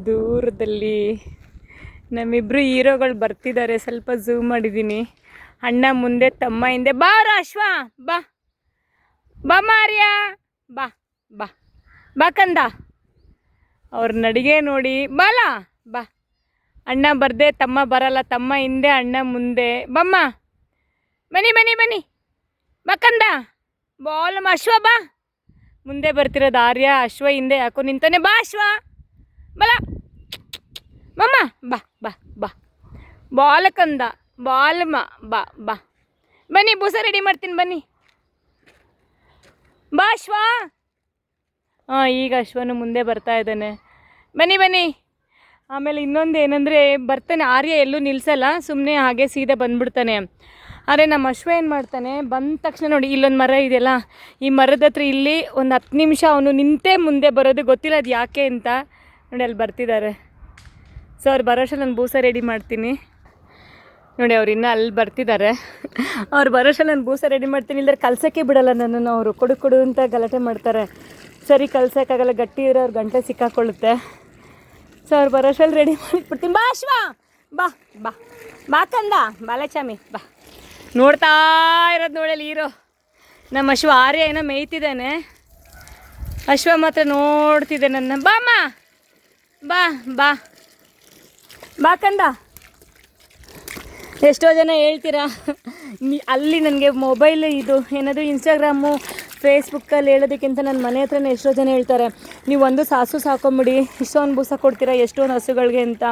ದೂರದಲ್ಲಿ ನಮ್ಮಿಬ್ಬರು ಹೀರೋಗಳು ಬರ್ತಿದ್ದಾರೆ. ಸ್ವಲ್ಪ ಝೂಮ್ ಮಾಡಿದ್ದೀನಿ. ಅಣ್ಣ ಮುಂದೆ, ತಮ್ಮ ಹಿಂದೆ. ಬಾರ ಅಶ್ವ, ಬಾ ಬಾ ಮಾರ್ಯ, ಬಾ ಬಾ ಬಾ ಕಂದ. ಅವ್ರ ನಡಿಗೆ ನೋಡಿ. ಬಾಲ ಬಾ. ಅಣ್ಣ ಬರ್ದೆ ತಮ್ಮ ಬರಲ್ಲ. ತಮ್ಮ ಹಿಂದೆ, ಅಣ್ಣ ಮುಂದೆ. ಬಮ್ಮ, ಬನ್ನಿ ಬನ್ನಿ ಬನ್ನಿ. ಬಾ ಕಂದ. ಬಾಲಮ್ಮ ಅಶ್ವ ಬಾ. ಮುಂದೆ ಬರ್ತಿರೋದು ಆರ್ಯ, ಅಶ್ವ ಹಿಂದೆ ಯಾಕೋ ನಿಂತಾನೆ. ಬಾ ಅಶ್ವ, ಬಲ ಮಮ್ಮ, ಬಾ ಬಾ ಬಾ. ಬಾಲಕಂದ, ಬಾಲಮ್ಮ, ಬಾ ಬಾ. ಬನ್ನಿ, ಬೂಸ ರೆಡಿ ಮಾಡ್ತೀನಿ ಬನ್ನಿ. ಬಾ ಅಶ್ವ. ಹಾಂ, ಈಗ ಅಶ್ವನು ಮುಂದೆ ಬರ್ತಾ ಇದ್ದಾನೆ. ಬನ್ನಿ ಬನ್ನಿ. ಆಮೇಲೆ ಇನ್ನೊಂದು ಏನಂದರೆ, ಬರ್ತಾನೆ ಆರ್ಯ, ಎಲ್ಲೂ ನಿಲ್ಲಿಸಲ್ಲ, ಸುಮ್ಮನೆ ಹಾಗೆ ಸೀದಾ ಬಂದ್ಬಿಡ್ತಾನೆ. ಆದರೆ ನಮ್ಮ ಅಶ್ವ ಏನು ಮಾಡ್ತಾನೆ, ಬಂದ ತಕ್ಷಣ ನೋಡಿ ಇಲ್ಲೊಂದು ಮರ ಇದೆಯಲ್ಲ, ಈ ಮರದ ಹತ್ರ ಇಲ್ಲಿ ಒಂದು 10 ನಿಮಿಷ ಅವನು ನಿಂತೇ ಮುಂದೆ ಬರೋದು. ಗೊತ್ತಿಲ್ಲ ಅದು ಯಾಕೆ ಅಂತ. ನೋಡಿ ಅಲ್ಲಿ ಬರ್ತಿದ್ದಾರೆ. ಸೊ ಅವ್ರು ಬರೋಷ್ಟು ನಾನು ಬೂಸ ರೆಡಿ ಮಾಡ್ತೀನಿ. ನೋಡಿ ಅವ್ರು ಇನ್ನೂ ಅಲ್ಲಿ ಬರ್ತಿದ್ದಾರೆ. ಅವ್ರು ಬರೋಷ್ಟು ನಾನು ಬೂಸ ರೆಡಿ ಮಾಡ್ತೀನಿ. ಇಲ್ಲದ್ರೆ ಕಲ್ಸೋಕ್ಕೆ ಬಿಡೋಲ್ಲ ನನ್ನನ್ನು. ಅವರು ಕೊಡು ಕೊಡು ಅಂತ ಗಲಾಟೆ ಮಾಡ್ತಾರೆ. ಸರಿ ಕಲ್ಸೋಕ್ಕಾಗಲ್ಲ, ಗಟ್ಟಿ ಇರೋ ಅವ್ರ ಗಂಟೆ ಸಿಕ್ಕಾಕೊಳ್ಳುತ್ತೆ. ಸೊ ಅವ್ರು ಬರೋಷ್ಟಲ್ಲಿ ರೆಡಿ ಮಾಡಿಬಿಡ್ತೀನಿ. ಬಾ ಅಶ್ವ, ಬಾ ಬಾ ಬಾ ಕಂದ, ಬಾಲಚಾಮಿ ಬಾ. ನೋಡ್ತಾ ಇರೋದು ನೋಡಲ್ಲಿ ಹೀರೋ ನಮ್ಮ ಅಶ್ವ. ಆರ್ಯ ಏನೋ ಮೇಯ್ತಿದ್ದಾನೆ, ಅಶ್ವ ಮಾತ್ರ ನೋಡ್ತಿದ್ದೆ ನನ್ನ. ಬಾಮ್ಮ, ಬಾ ಬಾ ಬಾ ಕಂದ. ಎಷ್ಟೋ ಜನ ಹೇಳ್ತೀರಾ ಅಲ್ಲಿ ನನಗೆ ಮೊಬೈಲ್ ಇದು ಏನದು ಇನ್ಸ್ಟಾಗ್ರಾಮು ಫೇಸ್ಬುಕ್ಕಲ್ಲಿ ಹೇಳೋದಕ್ಕಿಂತ ನನ್ನ ಮನೆ ಹತ್ರನೇ ಎಷ್ಟೋ ಜನ ಹೇಳ್ತಾರೆ, ನೀವು ಒಂದು ಸಾಸು ಸಾಕೊಂಬಿಡಿ, ಇಷ್ಟೊಂದು ಬೂಸ ಕೊಡ್ತೀರಾ ಎಷ್ಟೊಂದು ಹಸುಗಳಿಗೆ ಅಂತ.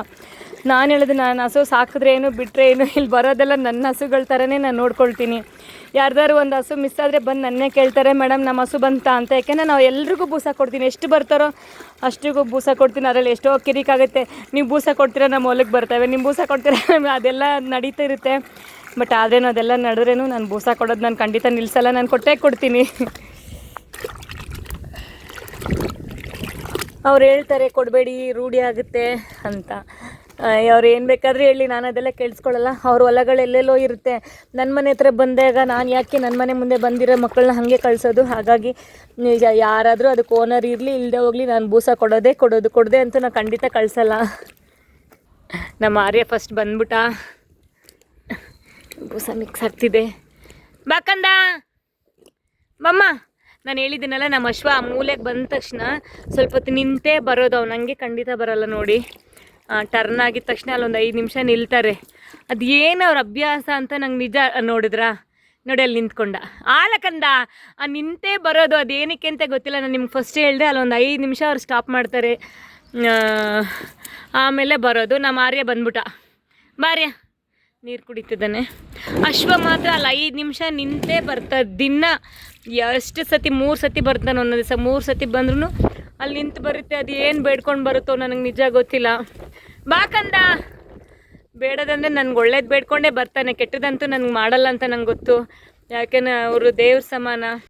ನಾನು ಹೇಳಿದೆ, ನಾನು ಹಸು ಸಾಕಿದ್ರೆ ಏನು ಬಿಟ್ಟರೆ ಏನು, ಇಲ್ಲಿ ಬರೋದೆಲ್ಲ ನನ್ನ ಹಸುಗಳ ಥರನೇ ನಾನು ನೋಡ್ಕೊಳ್ತೀನಿ. ಯಾರ್ದಾರು ಒಂದು ಹಸು ಮಿಸ್ ಆದರೆ ಬಂದು ನನ್ನೇ ಕೇಳ್ತಾರೆ, ಮೇಡಮ್ ನಮ್ಮ ಹಸು ಬಂತಾ ಅಂತ. ಯಾಕೆಂದರೆ ನಾವು ಎಲ್ರಿಗೂ ಬೂಸ ಕೊಡ್ತೀನಿ, ಎಷ್ಟು ಬರ್ತಾರೋ ಅಷ್ಟಿಗೂ ಬೂಸ ಕೊಡ್ತೀನಿ. ಅದರಲ್ಲಿ ಎಷ್ಟೋ ಕಿರಿಕಾಗುತ್ತೆ, ನೀವು ಬೂಸ ಕೊಡ್ತೀರಾ ನಮ್ಮ ಹೊಲಕ್ಕೆ ಬರ್ತವೆ, ನೀವು ಬೂಸ ಕೊಡ್ತೀರಾ, ಅದೆಲ್ಲ ನಡೀತಾ ಇರುತ್ತೆ. ಬಟ್ ಆದ್ರೇನು ಅದೆಲ್ಲ ನಡೆದ್ರೇನು ನಾನು ಬೂಸ ಕೊಡೋದು ನಾನು ಖಂಡಿತ ನಿಲ್ಲಿಸಲ್ಲ, ನಾನು ಕೊಟ್ಟೇ ಕೊಡ್ತೀನಿ. ಅವ್ರು ಹೇಳ್ತಾರೆ ಕೊಡಬೇಡಿ ರೂಢಿ ಆಗುತ್ತೆ ಅಂತ. ಅವ್ರು ಏನು ಬೇಕಾದರೂ ಹೇಳಿ, ನಾನು ಅದೆಲ್ಲ ಕೇಳಿಸ್ಕೊಳ್ಳಲ್ಲ. ಅವ್ರ ಹೊಲಗಳೆಲ್ಲೆಲ್ಲೋ ಇರುತ್ತೆ. ನನ್ನ ಮನೆ ಹತ್ರ ಬಂದಾಗ ನಾನು ಯಾಕೆ ನನ್ನ ಮನೆ ಮುಂದೆ ಬಂದಿರೋ ಮಕ್ಕಳನ್ನ ಹಾಗೆ ಕಳಿಸೋದು. ಹಾಗಾಗಿ ನಿಜ, ಯಾರಾದರೂ ಅದಕ್ಕೆ ಓನರ್ ಇರಲಿ ಇಲ್ಲದೆ ಹೋಗಲಿ, ನಾನು ಬೂಸ ಕೊಡದೆ ಅಂತೂ ನಾನು ಖಂಡಿತ ಕಳಿಸಲ್ಲ. ನಮ್ಮ ಆರ್ಯ ಫಸ್ಟ್ ಬಂದ್ಬಿಟ್ಟ. ಬೂಸ ಮಿಕ್ಸ್ ಆಗ್ತಿದೆ. ಬಾಕಂದ ಬಮ್ಮ. ನಾನು ಹೇಳಿದ್ದೀನಲ್ಲ, ನಮ್ಮ ಅಶ್ವ ಮೂಲೆಗೆ ಬಂದ ತಕ್ಷಣ ಸ್ವಲ್ಪ ಹೊತ್ತು ನಿಂತೇ ಬರೋದು. ಅವ್ನು ನನಗೆ ಖಂಡಿತ ಬರೋಲ್ಲ ನೋಡಿ. ಟರ್ನ್ ಆಗಿದ ತಕ್ಷಣ ಅಲ್ಲೊಂದು 5 ನಿಮಿಷ ನಿಲ್ತಾರೆ. ಅದು ಏನು ಅವ್ರ ಅಭ್ಯಾಸ ಅಂತ ನಂಗೆ ನಿಜ. ನೋಡಿದ್ರಾ, ನೋಡಿ ಅಲ್ಲಿ ನಿಂತ್ಕೊಂಡ. ಆಲಕಂದ ನಿಂತೇ ಬರೋದು. ಅದೇನಕ್ಕೆ ಅಂತ ಗೊತ್ತಿಲ್ಲ. ನಾನು ನಿಮ್ಗೆ ಫಸ್ಟ್ ಹೇಳಿದೆ, ಅಲ್ಲೊಂದು 5 ನಿಮಿಷ ಅವ್ರು ಸ್ಟಾಪ್ ಮಾಡ್ತಾರೆ, ಆಮೇಲೆ ಬರೋದು. ನಮ್ಮ ಆರ್ಯ ಬಂದ್ಬಿಟ್ಟ. ಬಾರ್ಯ ನೀರು ಕುಡಿತಿದ್ದಾನೆ. ಅಶ್ವ ಮಾತ್ರ ಅಲ್ಲಿ 5 ನಿಮಿಷ ನಿಂತೇ ಬರ್ತಾರೆ. ದಿನ ಎಷ್ಟು ಸತಿ, 3 ಸತಿ ಬರ್ತಾನೆ ಒಂದೊಂದು ದಿವಸ. 3 ಸತಿ ಬಂದ್ರೂ ಅಲ್ಲಿ ನಿಂತು ಬರುತ್ತೆ. ಅದು ಏನು ಬೇಡ್ಕೊಂಡು ಬರುತ್ತೋ ನನಗೆ ನಿಜ ಗೊತ್ತಿಲ್ಲ. ಬಾಕಂದ ಬೇಡದಂದರೆ ನನಗೆ ಒಳ್ಳೇದು ಬೇಡ್ಕೊಂಡೇ ಬರ್ತಾನೆ, ಕೆಟ್ಟದಂತೂ ನನಗೆ ಮಾಡಲ್ಲ ಅಂತ ನಂಗೆ ಗೊತ್ತು. ಯಾಕೆಂದರೆ ಅವರು ದೇವ್ರ ಸಮಾನ.